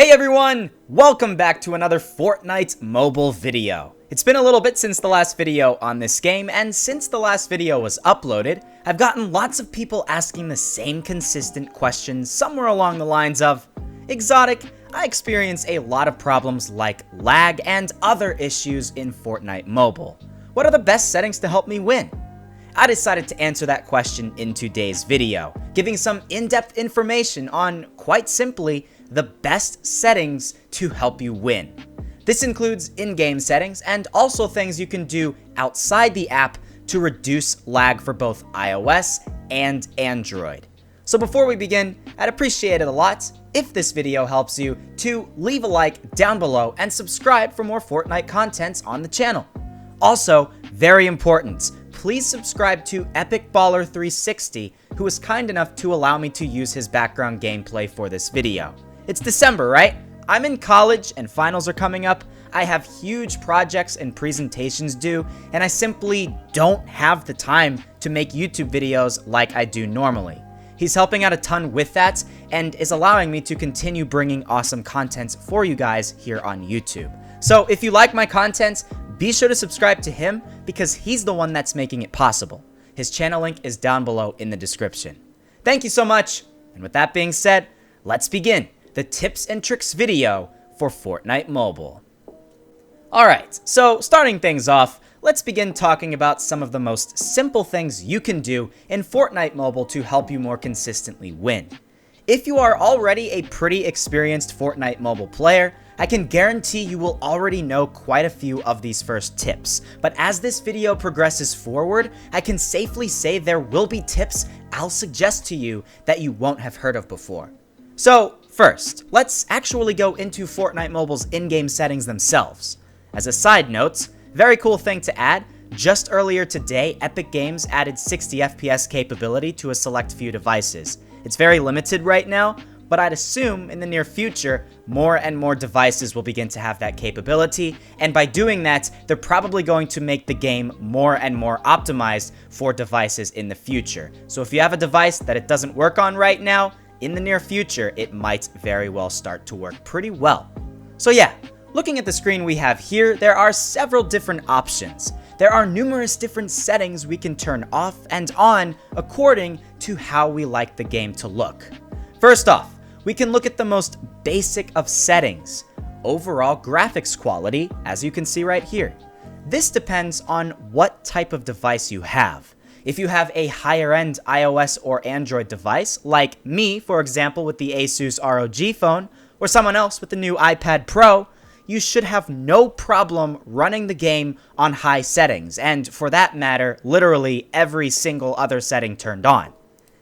Hey everyone! Welcome back to another Fortnite Mobile video. It's been a little bit since the last video on this game, and since the last video was uploaded, I've gotten lots of people asking the same consistent questions somewhere along the lines of, Exotic, I experience a lot of problems like lag and other issues in Fortnite Mobile. What are the best settings to help me win? I decided to answer that question in today's video, giving some in-depth information on, quite simply, the best settings to help you win. This includes in-game settings and also things you can do outside the app to reduce lag for both iOS and Android. So before we begin, I'd appreciate it a lot if this video helps you to leave a like down below and subscribe for more Fortnite content on the channel. Also, very important, please subscribe to EpicBaller360, who was kind enough to allow me to use his background gameplay for this video. It's December, right? I'm in college and finals are coming up. I have huge projects and presentations due, and I simply don't have the time to make YouTube videos like I do normally. He's helping out a ton with that and is allowing me to continue bringing awesome content for you guys here on YouTube. So if you like my content, be sure to subscribe to him because he's the one that's making it possible. His channel link is down below in the description. Thank you so much, and with that being said, let's begin the tips and tricks video for Fortnite Mobile. Alright, so starting things off, let's begin talking about some of the most simple things you can do in Fortnite Mobile to help you more consistently win. If you are already a pretty experienced Fortnite Mobile player, I can guarantee you will already know quite a few of these first tips, but as this video progresses forward, I can safely say there will be tips I'll suggest to you that you won't have heard of before. So, first, let's actually go into Fortnite Mobile's in-game settings themselves. As a side note, very cool thing to add, just earlier today, Epic Games added 60 FPS capability to a select few devices. It's very limited right now, but I'd assume in the near future, more and more devices will begin to have that capability, and by doing that, they're probably going to make the game more and more optimized for devices in the future. So if you have a device that it doesn't work on right now, in the near future, it might very well start to work pretty well. So yeah, looking at the screen we have here, there are several different options. There are numerous different settings we can turn off and on according to how we like the game to look. First off, we can look at the most basic of settings, overall graphics quality, as you can see right here. This depends on what type of device you have. If you have a higher-end iOS or Android device, like me, for example, with the Asus ROG phone, or someone else with the new iPad Pro, you should have no problem running the game on high settings, and for that matter, literally every single other setting turned on.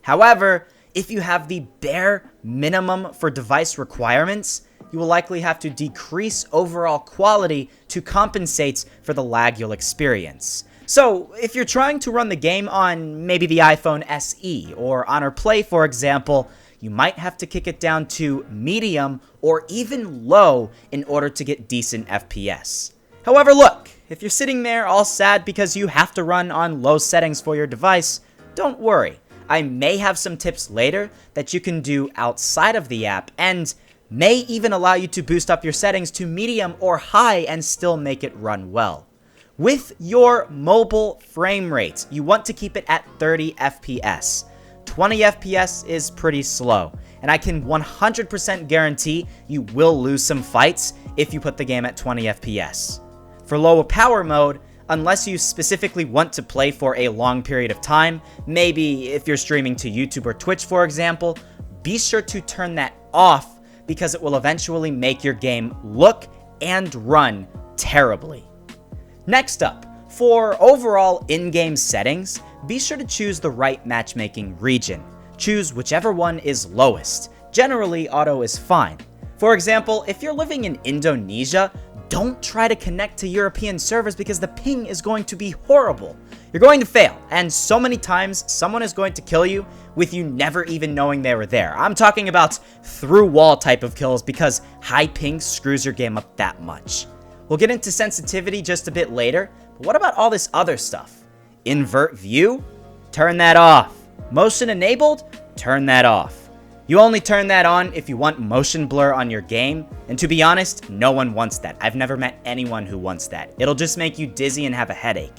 However, if you have the bare minimum for device requirements, you will likely have to decrease overall quality to compensate for the lag you'll experience. So, if you're trying to run the game on maybe the iPhone SE or Honor Play, for example, you might have to kick it down to medium or even low in order to get decent FPS. However, look, if you're sitting there all sad because you have to run on low settings for your device, don't worry. I may have some tips later that you can do outside of the app and may even allow you to boost up your settings to medium or high and still make it run well. With your mobile frame rate, you want to keep it at 30 FPS. 20 FPS is pretty slow, and I can 100% guarantee you will lose some fights if you put the game at 20 FPS. For lower power mode, unless you specifically want to play for a long period of time, maybe if you're streaming to YouTube or Twitch for example, be sure to turn that off because it will eventually make your game look and run terribly. Next up, for overall in-game settings, be sure to choose the right matchmaking region. Choose whichever one is lowest. Generally, auto is fine. For example, if you're living in Indonesia, don't try to connect to European servers because the ping is going to be horrible. You're going to fail, and so many times someone is going to kill you with you never even knowing they were there. I'm talking about through wall type of kills because high ping screws your game up that much. We'll get into sensitivity just a bit later, but what about all this other stuff? Invert view? Turn that off. Motion enabled? Turn that off. You only turn that on if you want motion blur on your game, and to be honest, no one wants that. I've never met anyone who wants that. It'll just make you dizzy and have a headache.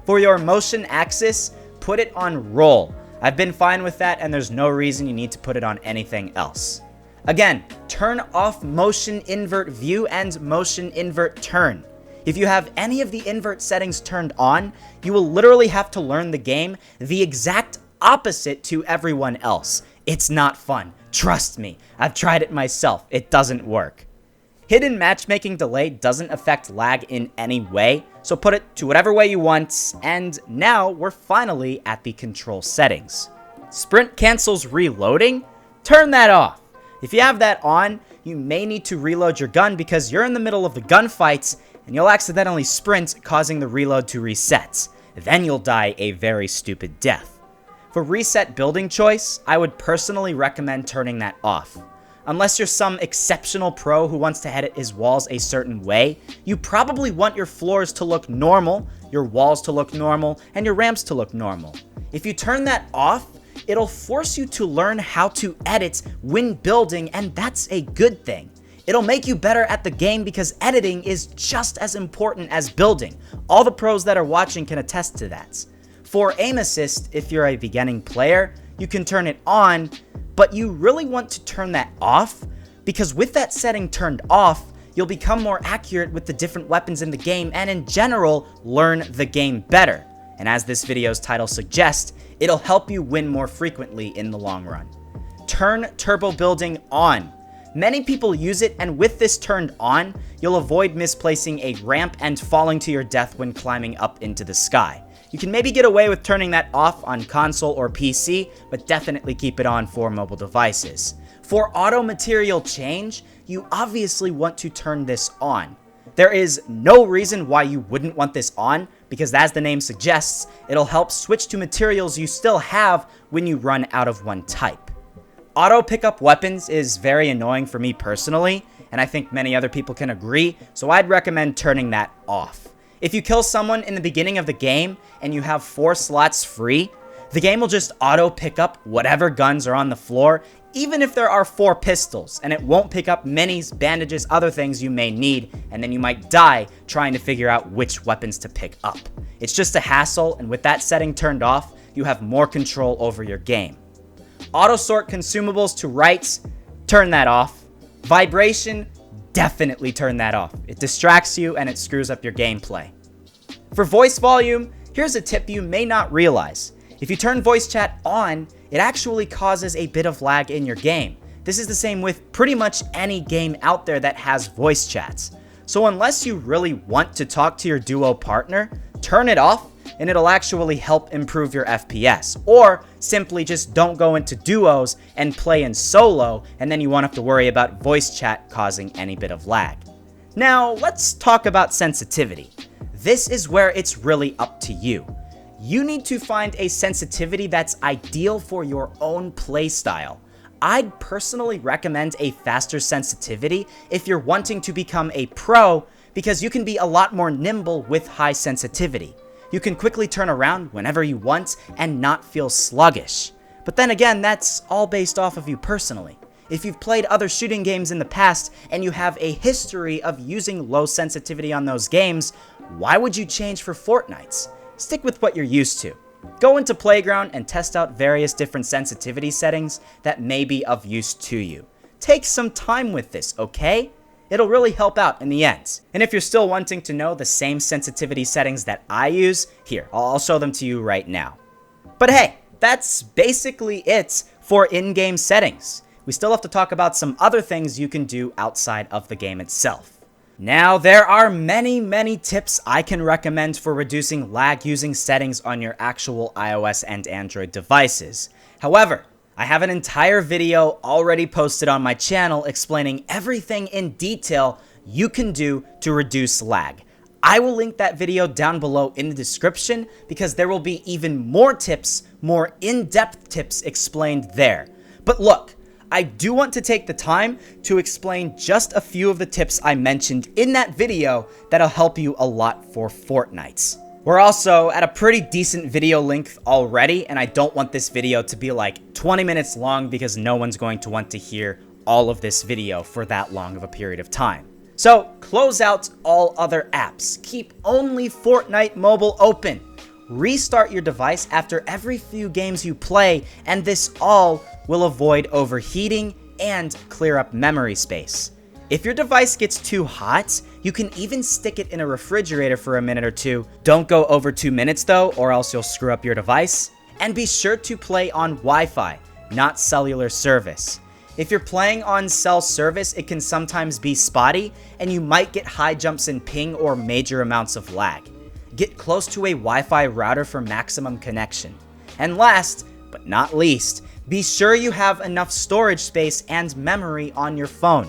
For your motion axis, put it on roll. I've been fine with that, and there's no reason you need to put it on anything else. Again, turn off motion invert view and motion invert turn. If you have any of the invert settings turned on, you will literally have to learn the game the exact opposite to everyone else. It's not fun. Trust me, I've tried it myself. It doesn't work. Hidden matchmaking delay doesn't affect lag in any way, so put it to whatever way you want, and now we're finally at the control settings. Sprint cancels reloading? Turn that off. If you have that on, you may need to reload your gun because you're in the middle of the gunfights and you'll accidentally sprint, causing the reload to reset. Then you'll die a very stupid death. For reset building choice, I would personally recommend turning that off. Unless you're some exceptional pro who wants to edit his walls a certain way, you probably want your floors to look normal, your walls to look normal, and your ramps to look normal. If you turn that off, it'll force you to learn how to edit when building, and that's a good thing. It'll make you better at the game because editing is just as important as building. All the pros that are watching can attest to that. For aim assist, if you're a beginning player, you can turn it on, but you really want to turn that off because with that setting turned off, you'll become more accurate with the different weapons in the game and in general, learn the game better. And as this video's title suggests, it'll help you win more frequently in the long run. Turn turbo building on. Many people use it, and with this turned on, you'll avoid misplacing a ramp and falling to your death when climbing up into the sky. You can maybe get away with turning that off on console or PC, but definitely keep it on for mobile devices. For auto material change, you obviously want to turn this on. There is no reason why you wouldn't want this on, because as the name suggests, it'll help switch to materials you still have when you run out of one type. Auto pickup weapons is very annoying for me personally, and I think many other people can agree, so I'd recommend turning that off. If you kill someone in the beginning of the game and you have 4 slots free, the game will just auto pick up whatever guns are on the floor, even if there are 4 pistols, and it won't pick up minis, bandages, other things you may need, and then you might die trying to figure out which weapons to pick up. It's just a hassle, and with that setting turned off, you have more control over your game. Auto sort consumables to rights, turn that off. Vibration, definitely turn that off. It distracts you and it screws up your gameplay. For voice volume, here's a tip you may not realize. If you turn voice chat on, it actually causes a bit of lag in your game. This is the same with pretty much any game out there that has voice chats. So unless you really want to talk to your duo partner, turn it off and it'll actually help improve your FPS. Or simply just don't go into duos and play in solo, and then you won't have to worry about voice chat causing any bit of lag. Now, let's talk about sensitivity. This is where it's really up to you. You need to find a sensitivity that's ideal for your own playstyle. I'd personally recommend a faster sensitivity if you're wanting to become a pro, because you can be a lot more nimble with high sensitivity. You can quickly turn around whenever you want and not feel sluggish. But then again, that's all based off of you personally. If you've played other shooting games in the past and you have a history of using low sensitivity on those games, why would you change for Fortnite's? Stick with what you're used to. Go into Playground and test out various different sensitivity settings that may be of use to you. Take some time with this, okay? It'll really help out in the end. And if you're still wanting to know the same sensitivity settings that I use, here, I'll show them to you right now. But hey, that's basically it for in-game settings. We still have to talk about some other things you can do outside of the game itself. Now, there are many tips I can recommend for reducing lag using settings on your actual iOS and Android devices. However, I have an entire video already posted on my channel explaining everything in detail you can do to reduce lag. I will link that video down below in the description because there will be even more tips, more in-depth tips explained there. But look, I do want to take the time to explain just a few of the tips I mentioned in that video that'll help you a lot for Fortnite. We're also at a pretty decent video length already, and I don't want this video to be like 20 minutes long because no one's going to want to hear all of this video for that long of a period of time. So close out all other apps. Keep only Fortnite Mobile open. Restart your device after every few games you play, and this all will avoid overheating and clear up memory space. If your device gets too hot, you can even stick it in a refrigerator for a minute or two. Don't go over 2 minutes though, or else you'll screw up your device. And be sure to play on Wi-Fi, not cellular service. If you're playing on cell service, it can sometimes be spotty, and you might get high jumps in ping or major amounts of lag. Get close to a Wi-Fi router for maximum connection. And last, but not least, be sure you have enough storage space and memory on your phone.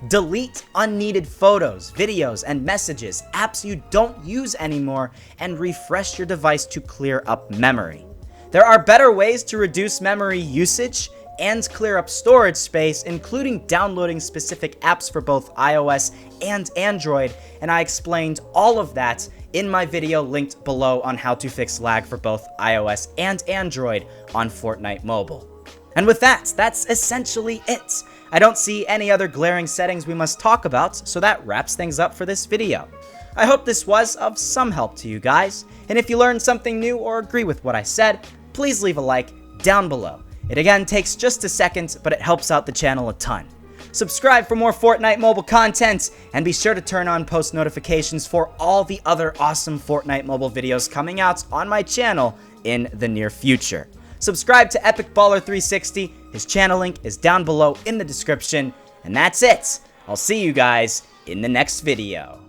Delete unneeded photos, videos, and messages, apps you don't use anymore, and refresh your device to clear up memory. There are better ways to reduce memory usage and clear up storage space, including downloading specific apps for both iOS and Android, and I explained all of that in my video linked below on how to fix lag for both iOS and Android on Fortnite Mobile. And with that, that's essentially it. I don't see any other glaring settings we must talk about, so that wraps things up for this video. I hope this was of some help to you guys, and if you learned something new or agree with what I said, please leave a like down below. It again takes just a second, but it helps out the channel a ton. Subscribe for more Fortnite Mobile content, and be sure to turn on post notifications for all the other awesome Fortnite Mobile videos coming out on my channel in the near future. Subscribe to Epic Baller 360, his channel link is down below in the description, and that's it. I'll see you guys in the next video.